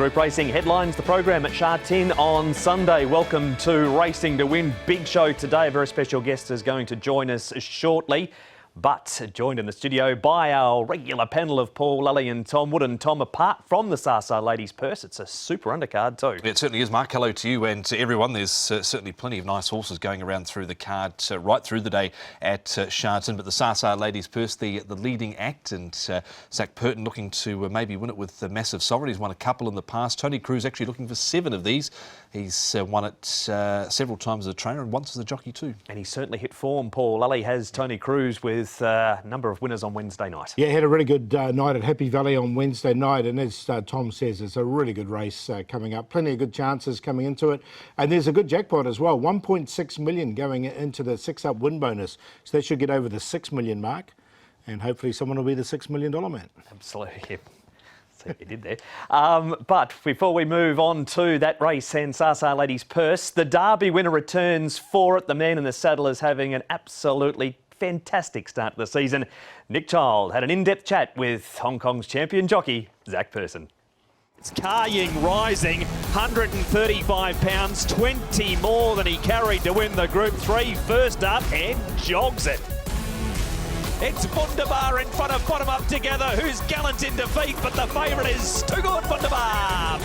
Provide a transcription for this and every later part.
Group Racing headlines the program at Sha Tin on Sunday. Welcome to Racing to Win. Big show today. A very special guest is going to join us shortly, but joined in the studio by our regular panel of Paul, Lally and Tom Wood. And Tom, apart from the Sasa Ladies Purse, it's a super undercard too. It certainly is, Mark. Hello to you and to everyone. There's certainly plenty of nice horses going around through the card right through the day at Sha Tin. But the Sasa Ladies Purse, the leading act, and Zac Purton looking to maybe win it with the massive sovereign. He's won a couple in the past. Tony Cruz actually looking for 7 of these. He's won it several times as a trainer and once as a jockey too. And he's certainly hit form, Paul. Lally has Tony Cruz with a number of winners on Wednesday night. Yeah, had a really good night at Happy Valley on Wednesday night, and as Tom says, it's a really good race coming up. Plenty of good chances coming into it, and there's a good jackpot as well. 1.6 million going into the 6-up win bonus, so that should get over the 6 million mark, and hopefully someone will be the $6 million man. Absolutely. Yep. See what you did there. But before we move on to that race and Sasa Ladies Purse, the Derby winner returns for it. The man in the saddle is having an absolutely fantastic start to the season. Nick Child had an in-depth chat with Hong Kong's champion jockey, Zac Purton. It's Ka Ying rising, 135 pounds, 20 more than he carried to win the Group 3 first up, and jogs it. It's Wunderbar in front of Bottom Up Together, who's gallant in defeat, but the favourite is Too Good Wunderbar.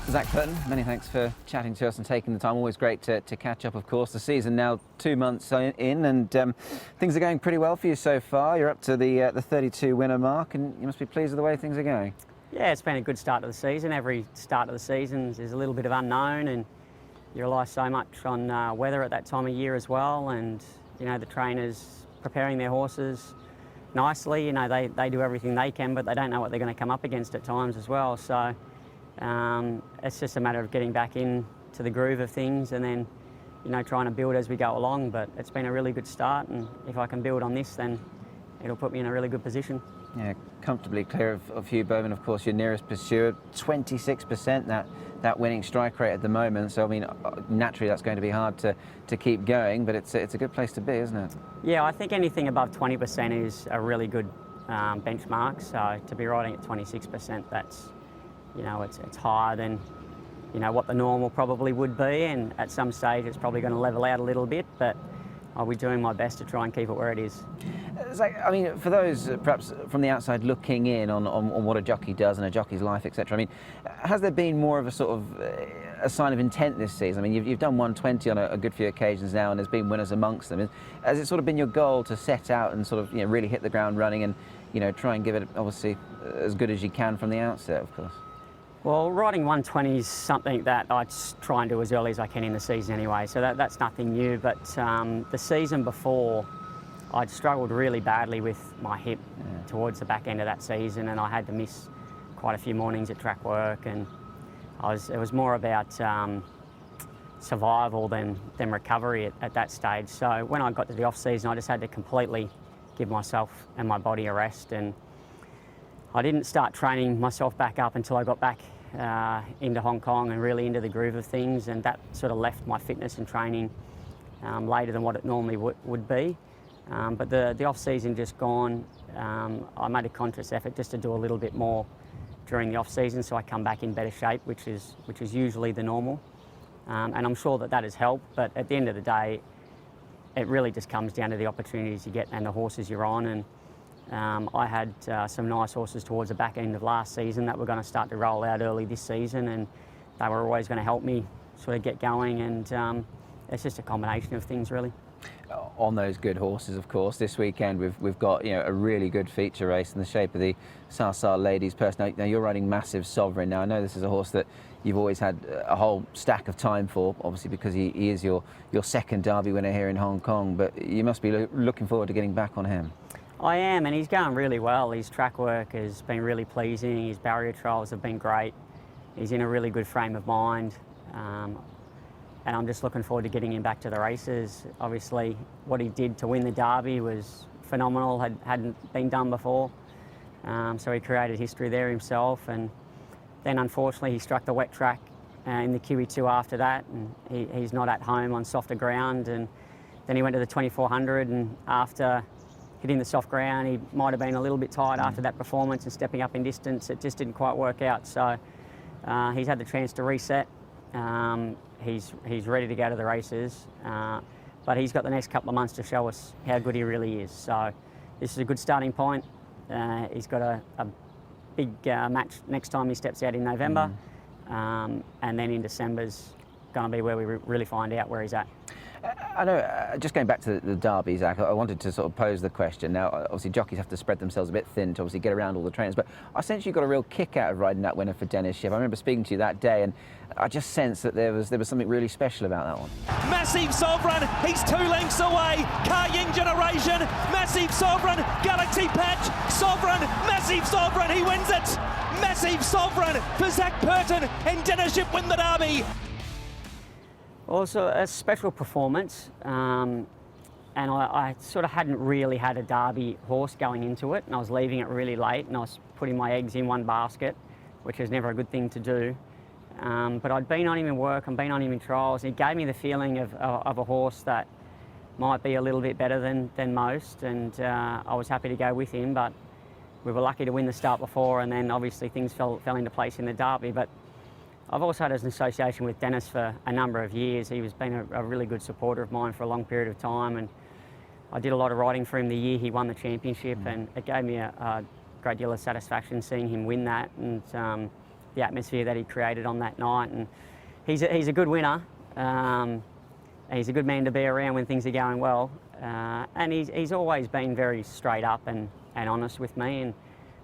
Zac Purton, many thanks for chatting to us and taking the time. Always great to catch up, of course. The season now 2 months in, and things are going pretty well for you so far. You're up to the 32 winner mark, and you must be pleased with the way things are going. Yeah, it's been a good start to the season. Every start of the season is a little bit of unknown, and you rely so much on weather at that time of year as well, and you know, the trainers preparing their horses nicely. You know, they do everything they can, but they don't know what they're going to come up against at times as well. So it's just a matter of getting back into the groove of things, and then, you know, trying to build as we go along. But it's been a really good start, and if I can build on this, then it'll put me in a really good position. Yeah, comfortably clear of Hugh Bowman, of course, your nearest pursuer. 26% that winning strike rate at the moment. So I mean, naturally that's going to be hard to keep going, but it's a good place to be, isn't it? Yeah, I think anything above 20% is a really good benchmark. So to be riding at 26%, that's, you know, it's higher than, you know, what the normal probably would be, and at some stage it's probably going to level out a little bit, but I'll be doing my best to try and keep it where it is. Like, I mean, for those perhaps from the outside looking in on what a jockey does and a jockey's life, etc. I mean, has there been more of a sort of a sign of intent this season? I mean, you've done 120 on a good few occasions now, and there's been winners amongst them. Has it sort of been your goal to set out and sort of, you know, really hit the ground running and, you know, try and give it obviously as good as you can from the outset, of course? Well, riding 120 is something that I try and do as early as I can in the season anyway, so that's nothing new. But the season before, I'd struggled really badly with my hip towards the back end of that season, and I had to miss quite a few mornings at track work, and it was more about survival than recovery at that stage. So when I got to the off season, I just had to completely give myself and my body a rest, and I didn't start training myself back up until I got back into Hong Kong and really into the groove of things, and that sort of left my fitness and training later than what it normally would be. But the off-season just gone, I made a conscious effort just to do a little bit more during the off-season, so I come back in better shape, which is usually the normal. And I'm sure that has helped, but at the end of the day, it really just comes down to the opportunities you get and the horses you're on. And I had some nice horses towards the back end of last season that were going to start to roll out early this season, and they were always going to help me sort of get going, and it's just a combination of things really. On those good horses, of course, this weekend we've got, you know, a really good feature race in the shape of the Sasa Ladies Purse. Now you're riding Massive Sovereign. Now I know this is a horse that you've always had a whole stack of time for, obviously because he is your second Derby winner here in Hong Kong, but you must be looking forward to getting back on him. I am, and he's going really well. His track work has been really pleasing. His barrier trials have been great. He's in a really good frame of mind. And I'm just looking forward to getting him back to the races. Obviously, what he did to win the Derby was phenomenal, hadn't been done before. So he created history there himself. And then unfortunately, he struck the wet track in the QE2 after that, and he's not at home on softer ground. And then he went to the 2400, and after hitting the soft ground. He might have been a little bit tired after that performance and stepping up in distance. It just didn't quite work out. So he's had the chance to reset. He's ready to go to the races, but he's got the next couple of months to show us how good he really is. So this is a good starting point. He's got a big match next time he steps out in November, and then in December's going to be where we really find out where he's at. I know, just going back to the Derby, Zac, I wanted to sort of pose the question. Now, obviously, jockeys have to spread themselves a bit thin to obviously get around all the trainers, but I sense you got a real kick out of riding that winner for Dennis Shipp. I remember speaking to you that day, and I just sensed that there was something really special about that one. Massive Sovereign, he's 2 lengths away. Car Ying Generation, Massive Sovereign, Galaxy Patch, Sovereign, Massive Sovereign, he wins it. Massive Sovereign for Zac Purton, and Dennis Shipp win the Derby. Also a special performance, and I sort of hadn't really had a Derby horse going into it, and I was leaving it really late, and I was putting my eggs in one basket, which is never a good thing to do. But I'd been on him in work, I'd been on him in trials, and it gave me the feeling of a horse that might be a little bit better than most, and I was happy to go with him, but we were lucky to win the start before, and then obviously things fell into place in the Derby. But I've also had an association with Dennis for a number of years. He was been a really good supporter of mine for a long period of time, and I did a lot of riding for him the year he won the championship, and it gave me a great deal of satisfaction seeing him win that, and the atmosphere that he created on that night. And he's a good winner. He's a good man to be around when things are going well, and he's always been very straight up and honest with me, and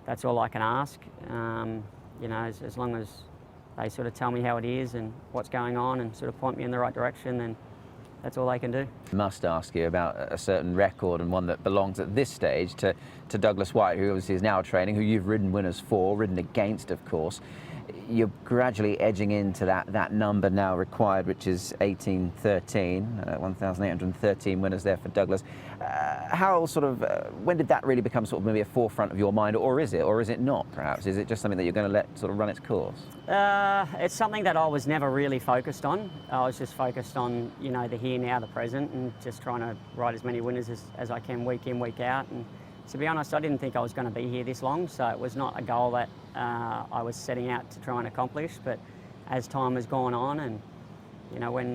that's all I can ask. You know, as long as they sort of tell me how it is and what's going on and sort of point me in the right direction, then that's all they can do. I must ask you about a certain record, and one that belongs at this stage to Douglas Whyte, who obviously is now training, who you've ridden winners for, ridden against, of course. You're gradually edging into that number now required, which is 1813, 1,813 winners there for Douglas. How sort of, when did that really become sort of maybe a forefront of your mind, or is it not, perhaps? Is it just something that you're going to let sort of run its course? It's something that I was never really focused on. I was just focused on, you know, the here, now, the present, and just trying to ride as many winners as I can week in, week out. And to be honest, I didn't think I was going to be here this long, so it was not a goal that I was setting out to try and accomplish. But as time has gone on, and you know, when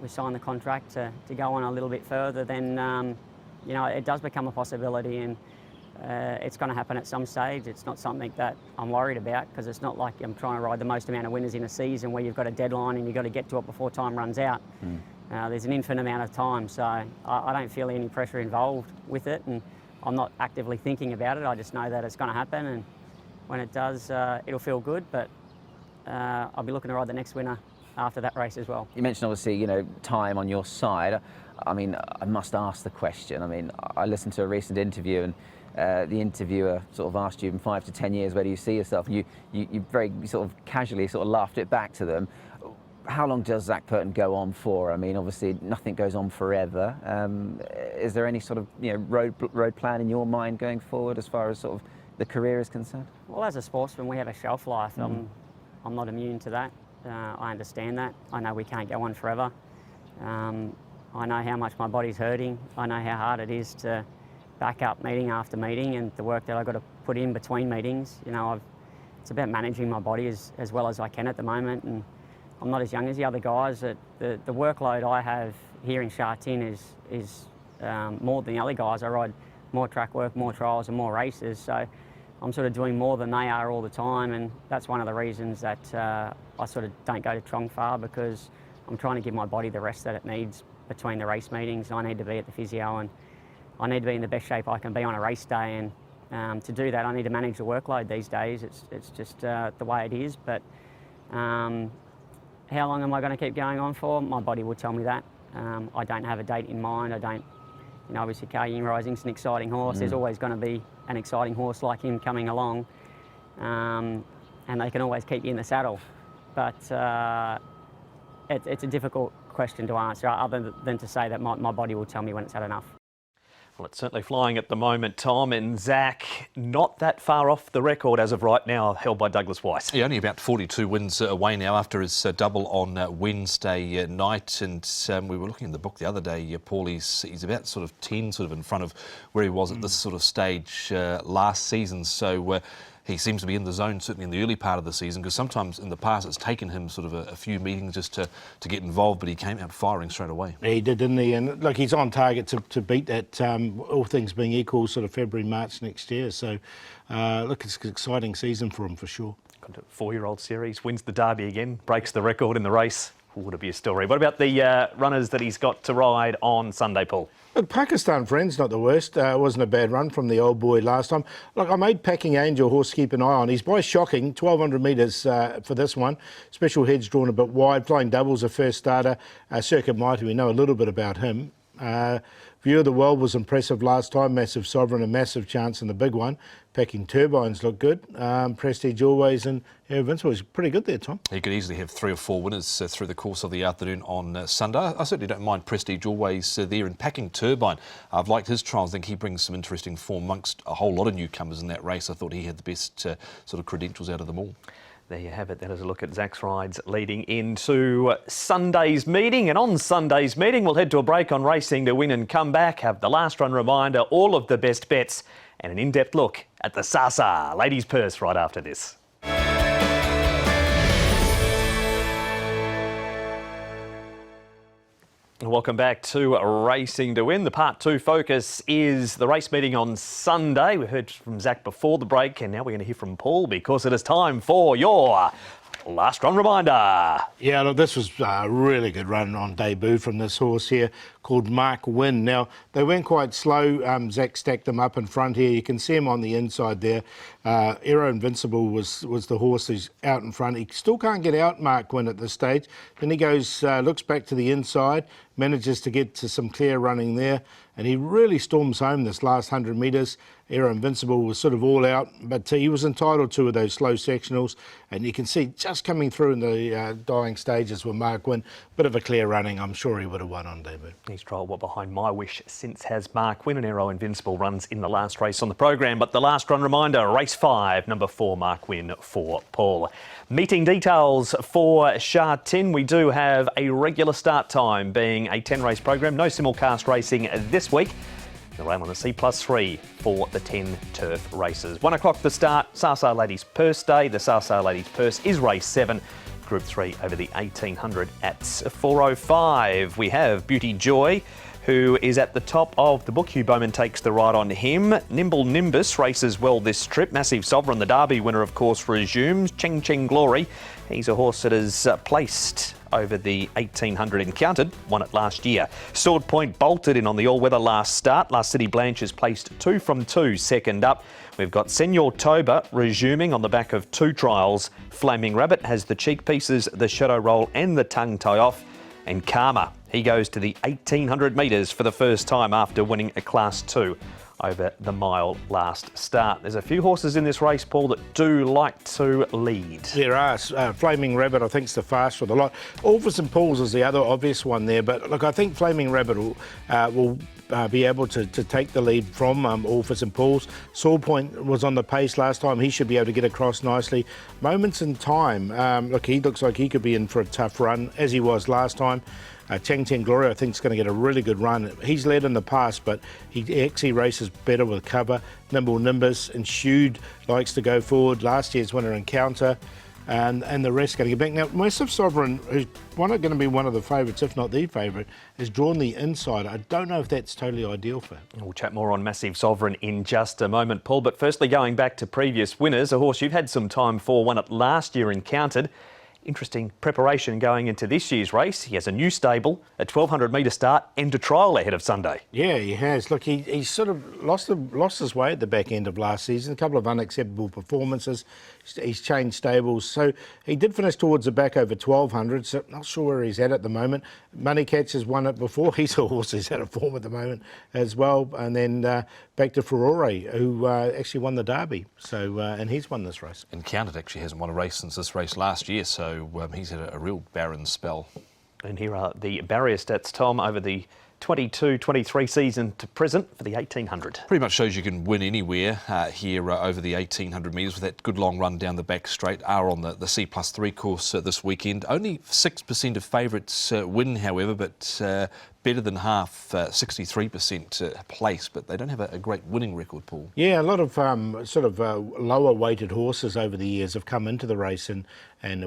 we signed the contract to go on a little bit further, then you know, it does become a possibility, and it's going to happen at some stage. It's not something that I'm worried about, because it's not like I'm trying to ride the most amount of winners in a season where you've got a deadline and you've got to get to it before time runs out. There's an infinite amount of time, so I don't feel any pressure involved with it, and I'm not actively thinking about it. I just know that it's going to happen, and when it does, it'll feel good. But I'll be looking to ride the next winner after that race as well. You mentioned, obviously, you know, time on your side. I mean, I must ask the question. I mean, I listened to a recent interview, and the interviewer sort of asked you, in 5 to 10 years, where do you see yourself? And you very sort of casually sort of laughed it back to them. How long does Zac Purton go on for? I mean, obviously, nothing goes on forever. Is there any sort of, you know, road plan in your mind going forward as far as sort of the career is concerned? Well, as a sportsman, we have a shelf life. I'm not immune to that. I understand that. I know we can't go on forever. I know how much my body's hurting. I know how hard it is to back up meeting after meeting, and the work that I've got to put in between meetings. You know, it's about managing my body as well as I can at the moment, and I'm not as young as the other guys. The workload I have here in Sha Tin is more than the other guys. I ride more track work, more trials and more races, so I'm sort of doing more than they are all the time, and that's one of the reasons that I sort of don't go to Trong far, because I'm trying to give my body the rest that it needs between the race meetings. I need to be at the physio, and I need to be in the best shape I can be on a race day, and to do that I need to manage the workload these days. It's just the way it is. But how long am I going to keep going on for? My body will tell me that. I don't have a date in mind. I don't, you know, obviously Car Ying Rising's an exciting horse. There's always going to be an exciting horse like him coming along, and they can always keep you in the saddle. But it's a difficult question to answer, other than to say that my body will tell me when it's had enough. Well, it's certainly flying at the moment, Tom, and Zac not that far off the record as of right now, held by Douglas Whyte. Yeah, only about 42 wins away now after his double on Wednesday night. And we were looking in the book the other day, Paul, he's about sort of 10 sort of in front of where he was at this sort of stage last season. So he seems to be in the zone, certainly in the early part of the season, because sometimes in the past it's taken him sort of a few meetings just to get involved, but he came out firing straight away. He did, didn't he? And look, he's on target to beat that, all things being equal, sort of February, March next year. So, look, it's an exciting season for him for sure. Got a 4-year-old series, wins the Derby again, breaks the record in the race. Would it be a story? What about the runners that he's got to ride on Sunday, Paul? Look, Pakistan Friend's not the worst. It wasn't a bad run from the old boy last time. Look, I made Packing Angel horse to keep an eye on. He's by shocking, 1,200 metres for this one. Special heads drawn a bit wide. Flying Double's a first starter. Circuit Mighty, we know a little bit about him. View of the World was impressive last time. Massive Sovereign, a massive chance in the big one. Packing Turbines look good. Prestige Always and Invincible was pretty good there, Tom. He could easily have 3 or 4 winners through the course of the afternoon on Sunday. I certainly don't mind Prestige Always there. And Packing Turbine, I've liked his trials. I think he brings some interesting form amongst a whole lot of newcomers in that race. I thought he had the best sort of credentials out of them all. There you have it. That is a look at Zac's rides leading into Sunday's meeting. And on Sunday's meeting, we'll head to a break on Racing to Win and come back, have the last run reminder, all of the best bets, and an in-depth look at the Sasa Ladies' Purse right after this. Welcome back to Racing to Win. The Part 2 focus is the race meeting on Sunday. We heard from Zac before the break, and now we're going to hear from Paul because it is time for your last run reminder. Yeah, look, this was a really good run on debut from this horse here called Mark Win. Now, they went quite slow. Zac stacked them up in front here. You can see him on the inside there. Aero Invincible was the horse who's out in front. He still can't get out Mark Win at this stage. Then he goes, looks back to the inside, manages to get to some clear running there, and he really storms home this last 100 metres. Aero Invincible was sort of all out, but he was entitled to those slow sectionals, and you can see just coming through in the dying stages with Mark Win. Bit of a clear running. I'm sure he would have won on debut. He's trialled what behind my wish since has Mark Win, and Aero Invincible runs in the last race on the program. But the last run reminder, race 5, number 4, Mark Win for Paul. Meeting details for Sha Tin. We do have a regular start time being a 10-race program. No simulcast racing this week. The rail on the C+3 for the 10 turf races. 1 o'clock the start, Sasa Ladies Purse Day. The Sasa Ladies Purse is race 7. Group 3 over the 1800 at 4:05. We have Beauty Joy, who is at the top of the book. Hugh Bowman takes the ride on him. Nimble Nimbus races well this trip. Massive Sovereign, the Derby winner, of course, resumes. Cheng Cheng Glory, he's a horse that is placed over the 1800 encountered, won it last year. Sword Point bolted in on the all-weather last start. Last City Blanche is placed 2 from 2, second up. We've got Senor Toba resuming on the back of 2 trials. Flaming Rabbit has the cheek pieces, the shadow roll and the tongue tie off. And Karma, he goes to the 1800 metres for the first time after winning a Class 2 over the mile last start. There's a few horses in this race, Paul, that do like to lead. There are. Flaming Rabbit, I think, is the fast for the lot. Orpheus and Paul's is the other obvious one there, but look, I think Flaming Rabbit will be able to take the lead from Orpheus and Paul's. Sword Point was on the pace last time. He should be able to get across nicely. Moments in Time. Look, he looks like he could be in for a tough run, as he was last time. Cheng Cheng Glory, I think, is going to get a really good run. He's led in the past, but he actually races better with cover. Nimble Nimbus and Shude likes to go forward. Last year's winner Encounter, and the rest going to get back. Now, Massive Sovereign, who's going to be one of the favourites, if not the favourite, has drawn the inside. I don't know if that's totally ideal for him. We'll chat more on Massive Sovereign in just a moment, Paul. But firstly, going back to previous winners, a horse you've had some time for, won it last year, Encountered. Interesting preparation going into this year's race. He has a new stable, a 1200 metre start and a trial ahead of Sunday. Yeah, he has. Look, he's sort of lost his way at the back end of last season. A couple of unacceptable performances. He's changed stables. So he did finish towards the back over 1200, so not sure where he's at the moment. Money Catch has won it before. He's a horse who's out of form at the moment as well. And then back to Furore, who actually won the Derby. So and he's won this race. Encountered actually hasn't won a race since this race last year, so he's had a real barren spell. And here are the barrier stats, Tom, over the 22-23 season to present for the 1800. Pretty much shows you can win anywhere here over the 1800 metres with that good long run down the back straight. Are on the C+3 course this weekend. Only 6% of favourites win, however, but better than half, 63% place, but they don't have a great winning record, Paul. Yeah, a lot of lower weighted horses over the years have come into the race and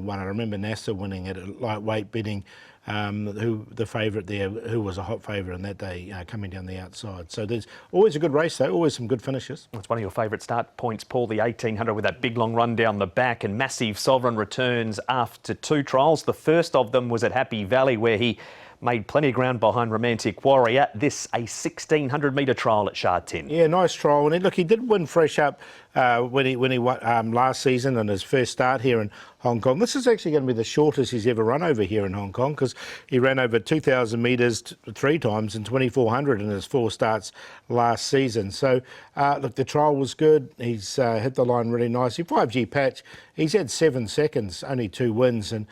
won. I remember NASA winning it at lightweight, beating who the favourite there, who was a hot favourite on that day, coming down the outside. So there's always a good race though, always some good finishes. It's one of your favourite start points, Paul, the 1800 with that big long run down the back, and Massive Sovereign returns after 2 trials. The first of them was at Happy Valley, where he made plenty of ground behind Romantic Warrior. This a 1600 metre trial at Sha Tin. Yeah, nice trial. And look, he did win fresh up when he won last season on his first start here in Hong Kong. This is actually going to be the shortest he's ever run over here in Hong Kong, because he ran over 2,000 metres 3 times and 2,400 in his 4 starts last season. So, look, the trial was good. He's hit the line really nicely. 5G patch, he's had 7 seconds, only 2 wins. And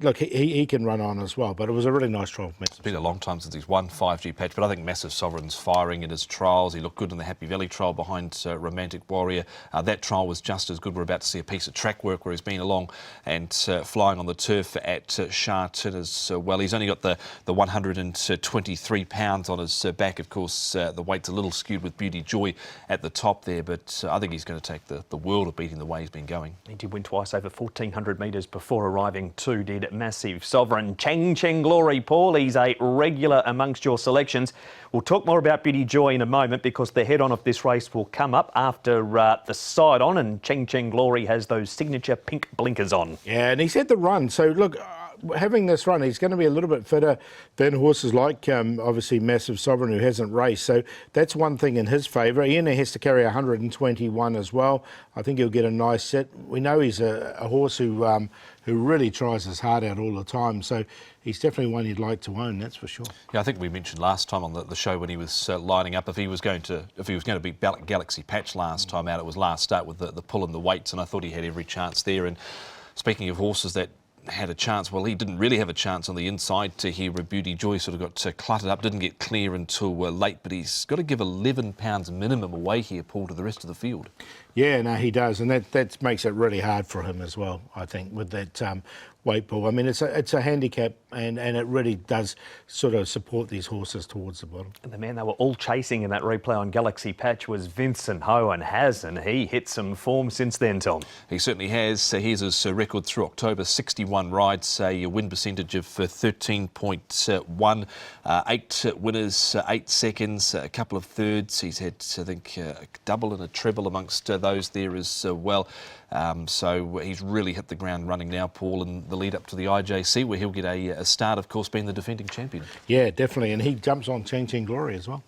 look, he can run on as well. But it was a really nice trial. It's been a long time since he's won 5G patch, but I think Massive Sovereign's firing in his trials. He looked good in the Happy Valley trial behind Romantic Warrior. That trial was just as good. We're about to see a piece of track work where he's been along and flying on the turf at Sha Tin as well. He's only got the 123 pounds on his back. Of course, the weight's a little skewed with Beauty Joy at the top there, but I think he's going to take the world of beating the way he's been going. He did win twice over 1,400 metres before arriving 2, did Massive Sovereign. Cheng Glory, Paul, he's a regular amongst your selections. We'll talk more about Beauty Joy in a moment, because the head-on of this race will come up after the side-on, and Cheng Glory has those signature pink blinkers on. Yeah, and he's had the run. So, look, having this run, he's going to be a little bit fitter than horses like, obviously, Massive Sovereign, who hasn't raced. So that's one thing in his favour. He only has to carry 121 as well. I think he'll get a nice set. We know he's a horse who really tries his heart out all the time. So he's definitely one you'd like to own, that's for sure. Yeah, I think we mentioned last time on the show when he was lining up, if he was going to beat Galaxy Patch last time out, it was last start with the pull and the weights, and I thought he had every chance there. And speaking of horses that had a chance, well, he didn't really have a chance on the inside to here. Beauty Joy sort of got cluttered up, didn't get clear until late, but he's got to give 11 pounds minimum away here, Paul, to the rest of the field. Yeah, no, he does, and that makes it really hard for him as well, I think, with that weight pull. I mean, it's a handicap, and it really does sort of support these horses towards the bottom. And the man they were all chasing in that replay on Galaxy Patch was Vincent Ho, and he hit some form since then, Tom. He certainly has. Here's his record through October: 61 rides, a win percentage of 13.1, 8 winners, 8 seconds, a couple of thirds. He's had, I think, a double and a treble amongst those there as well. So he's really hit the ground running now, Paul, in the lead up to the IJC, where he'll get a start, of course, being the defending champion. Yeah, definitely, and he jumps on Cheng Glory as well.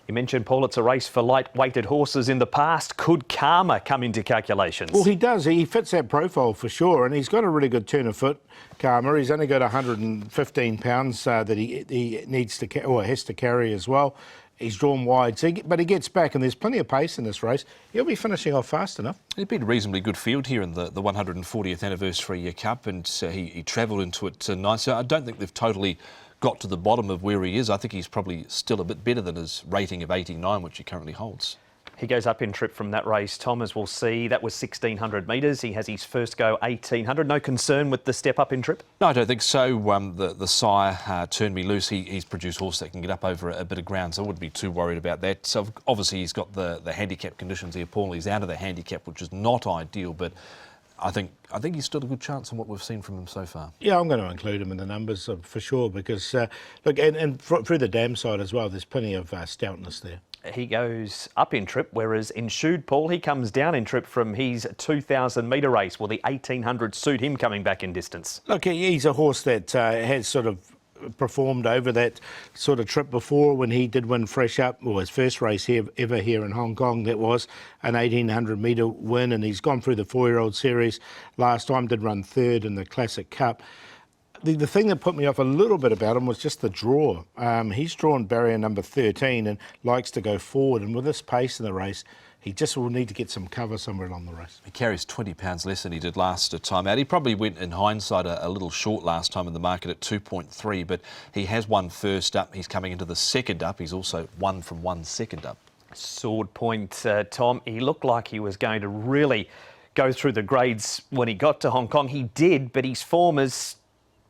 You mentioned, Paul, it's a race for light-weighted horses in the past. Could Karma come into calculations? Well, he does. He fits that profile for sure, and he's got a really good turn of foot, Karma. He's only got 115 pounds that he needs to or has to carry as well. He's drawn wide, but he gets back, and there's plenty of pace in this race. He'll be finishing off fast enough. He'd been a reasonably good field here in the 140th Anniversary Cup, and he travelled into it nice. I don't think they've totally got to the bottom of where he is. I think he's probably still a bit better than his rating of 89, which he currently holds. He goes up in trip from that race, Tom, as we'll see. That was 1,600 metres. He has his first go 1,800. No concern with the step up in trip? No, I don't think so. The sire turned me loose. He's produced horse that can get up over a bit of ground, so I wouldn't be too worried about that. So obviously he's got the handicap conditions here, Paul. He's out of the handicap, which is not ideal, but I think he's still a good chance on what we've seen from him so far. Yeah, I'm going to include him in the numbers for sure, because look, and through the dam side as well, there's plenty of stoutness there. He goes up in trip, whereas in Shoed, Paul, he comes down in trip from his 2,000 metre race. Will the 1,800 suit him coming back in distance? Look, he's a horse that has sort of performed over that sort of trip before, when he did win fresh up, or his first race ever here in Hong Kong. That was an 1,800 metre win, and he's gone through the 4-year-old series last time, did run third in the Classic Cup. The thing that put me off a little bit about him was just the draw. He's drawn barrier number 13 and likes to go forward, and with this pace in the race, he just will need to get some cover somewhere along the race. He carries 20 pounds less than he did last time out. He probably went, in hindsight, a little short last time in the market at 2.3, but he has won first up. He's coming into the second up. He's also won from 1 second up. Sword Point, Tom, he looked like he was going to really go through the grades when he got to Hong Kong. He did, but his form has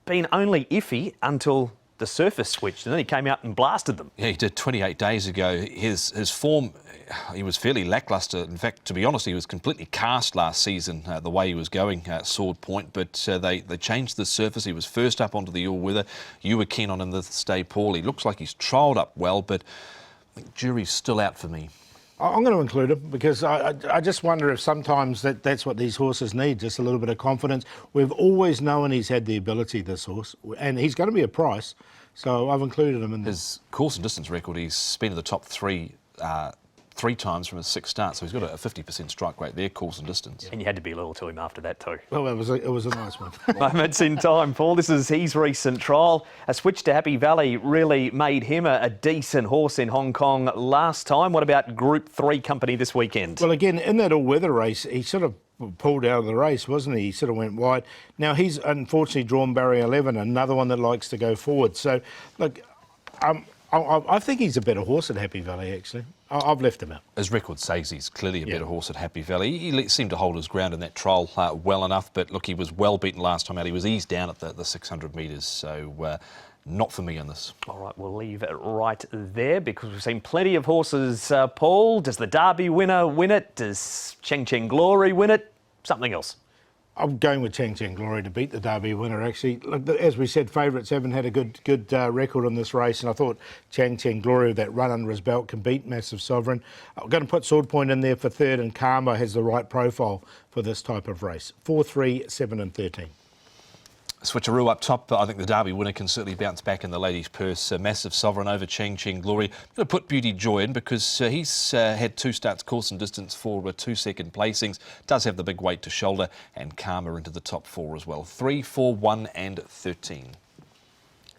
been only iffy until the surface switched, and then he came out and blasted them. Yeah, he did 28 days ago. His form, he was fairly lacklustre. In fact, to be honest, he was completely cast last season, the way he was going at Sword Point, but they changed the surface. He was first up onto the all-weather. You were keen on him this day, Paul. He looks like he's trialled up well, but I think jury's still out for me. I'm going to include him because I just wonder if sometimes that's what these horses need, just a little bit of confidence. We've always known he's had the ability, this horse, and he's going to be a price, so I've included him in his course and distance record. He's been in the top three times from his 6 starts, so he's got a 50% strike rate there, course and distance. And you had to be loyal to him after that too. Well, it was a nice one. Moments in time, Paul. This is his recent trial. A switch to Happy Valley really made him a decent horse in Hong Kong last time. What about Group 3 company this weekend? Well, again, in that all-weather race, he sort of pulled out of the race, wasn't he? He sort of went wide. Now, he's unfortunately drawn barrier 11, another one that likes to go forward. So, look, I think he's a better horse at Happy Valley, actually. I've left him out. His record says he's clearly a better horse at Happy Valley. He seemed to hold his ground in that trial well enough, but look, he was well beaten last time out. He was eased down at the 600 metres, so not for me on this. All right, we'll leave it right there because we've seen plenty of horses, Paul. Does the Derby winner win it? Does Cheng Cheng Glory win it? Something else? I'm going with Cheng Cheng Glory to beat the Derby winner, actually. Look, as we said, favourites haven't had a good record on this race, and I thought Cheng Cheng Glory, with that run under his belt, can beat Massive Sovereign. I'm going to put Sword Point in there for third, and Karma has the right profile for this type of race. 4, 3, 7 and 13. Switcheroo up top. I think the Derby winner can certainly bounce back in the ladies' purse. Massive Sovereign over Cheng Cheng Glory. I'm going to put Beauty Joy in because he's had 2 starts, course and distance for 2 second placings. Does have the big weight to shoulder, and Karma into the top 4 as well. 3, 4, 1 and 13.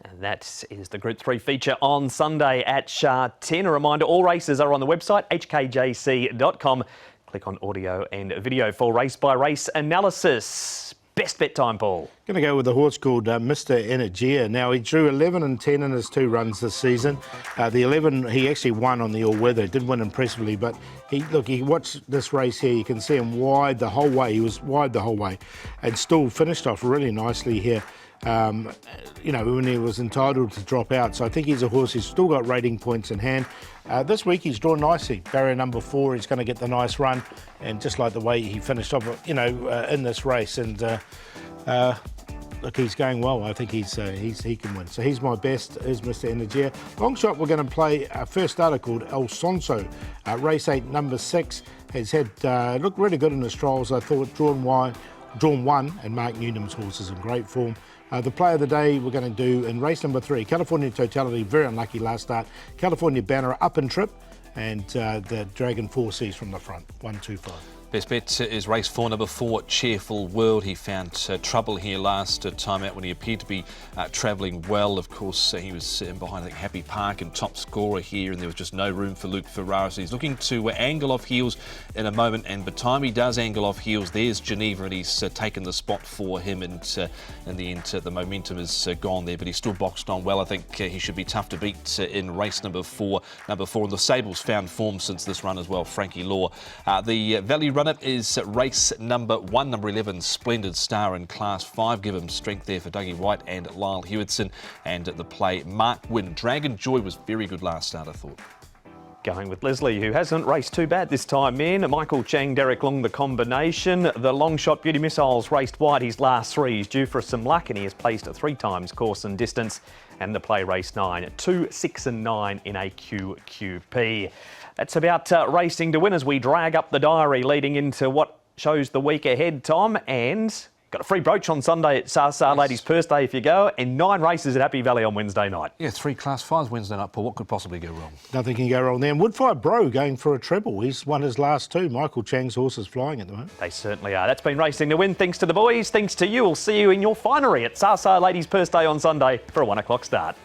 And that is the Group 3 feature on Sunday at Sha Tin. A reminder, all races are on the website, hkjc.com. Click on audio and video for race-by-race analysis. Best bet time, Paul. Going to go with a horse called Mr. Energia. Now, he drew 11 and 10 in his 2 runs this season. The 11, he actually won on the all-weather. Did win impressively, but he watched this race here. You can see him wide the whole way. He was wide the whole way and still finished off really nicely here. You know, when he was entitled to drop out. So I think he's a horse who's still got rating points in hand. This week he's drawn nicely. Barrier number 4, he's going to get the nice run. And just like the way he finished off, you know, in this race. And look, he's going well. I think he can win. So he's my best, is Mr. Energia. Long shot, we're going to play a first starter called El Sonso. Race 8, number 6, has had, looked really good in his trials. I thought drawn 1, and Mark Newnham's horse is in great form. The play of the day we're going to do in race number 3, California Totality, very unlucky last start. California Banner up and trip, and the Dragon 4 Cs from the front, 1, 2, 5. Best bet is race 4, number 4, Cheerful World. He found trouble here last time out when he appeared to be travelling well. Of course, he was in behind, I think, Happy Park and top scorer here, and there was just no room for Luke Ferrara. So he's looking to angle off heels in a moment, and by the time he does angle off heels, there's Geneva, and he's taken the spot for him, and in the end, the momentum is gone there, but he's still boxed on well. I think he should be tough to beat in race number 4. And the Sables found form since this run as well, Frankie Law. The value run up is race number 1, number 11, Splendid Star in Class 5. Give him strength there for Dougie Whyte and Lyle Hewitson. And at the play, Mark Wynn. Dragon Joy was very good last start, I thought. Going with Leslie, who hasn't raced too bad this time in. Michael Chang, Derek Long, the combination. The long shot Beauty Missiles raced wide his last 3. He's due for some luck, and he has placed 3 times course and distance. And the play race 9, 2, 6 and 9 in a QQP. That's about racing to win as we drag up the diary leading into what shows the week ahead, Tom. And got a free brooch on Sunday at Sa Ladies Purse Day if you go, and 9 races at Happy Valley on Wednesday night. Yeah, 3 Class 5s Wednesday night, Paul. What could possibly go wrong? Nothing can go wrong there. And Woodfire Bro going for a treble. He's won his last 2. Michael Chang's horse is flying at the moment. They certainly are. That's been Racing to Win. Thanks to the boys. Thanks to you. We'll see you in your finery at Sa Ladies Purse Day on Sunday for a 1 o'clock start.